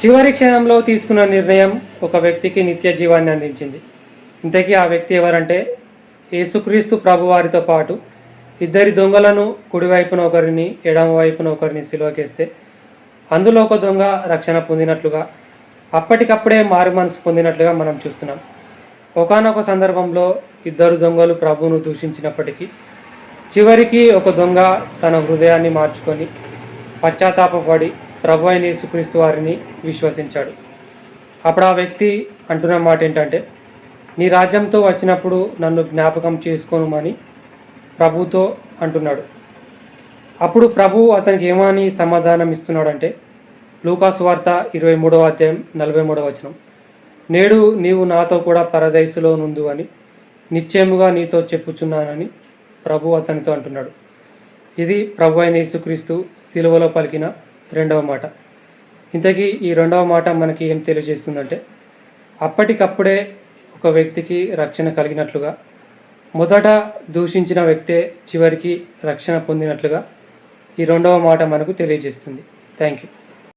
చివరి క్షణంలో తీసుకున్న నిర్ణయం ఒక వ్యక్తికి నిత్య జీవాన్ని అందించింది. ఇంతకీ ఆ వ్యక్తి ఎవరంటే యేసుక్రీస్తు ప్రభువారితో పాటు ఇద్దరి దొంగలను కుడివైపున ఒకరిని ఎడమ వైపున ఒకరిని సిలువకేస్తే అందులో ఒక దొంగ రక్షణ పొందినట్లుగా, అప్పటికప్పుడే మారు మనసు పొందినట్లుగా మనం చూస్తున్నాం. ఒకానొక సందర్భంలో ఇద్దరు దొంగలు ప్రభువును దూషించినప్పటికీ చివరికి ఒక దొంగ తన హృదయాన్ని మార్చుకొని పశ్చాత్తాపపడి ప్రభు అయిన యేసుక్రీస్తు వారిని విశ్వసించాడు. అప్పుడు ఆ వ్యక్తి అంటున్న మాట ఏంటంటే, నీ రాజ్యంతో వచ్చినప్పుడు నన్ను జ్ఞాపకం చేసుకోనుమని ప్రభుతో అంటున్నాడు. అప్పుడు ప్రభు అతనికి ఏమని సమాధానం ఇస్తున్నాడంటే, లూకాసు వార్త 23వ అధ్యాయం 43వ వచనం, నేడు నీవు నాతో కూడా పరదైసులో నుండు అని నిశ్చయముగా నీతో చెప్పుచున్నానని ప్రభు అతనితో అంటున్నాడు. ఇది ప్రభు అయిన యేసుక్రీస్తు సిలువలో పలికిన రెండవ మాట. ఇంతకీ ఈ రెండవ మాట మనకి ఏం తెలియజేస్తుందంటే, అప్పటికప్పుడే ఒక వ్యక్తికి రక్షణ కలిగినట్లుగా, మొదట దూషించిన వ్యక్తే చివరికి రక్షణ పొందినట్లుగా ఈ రెండవ మాట మనకు తెలియజేస్తుంది. Thank you.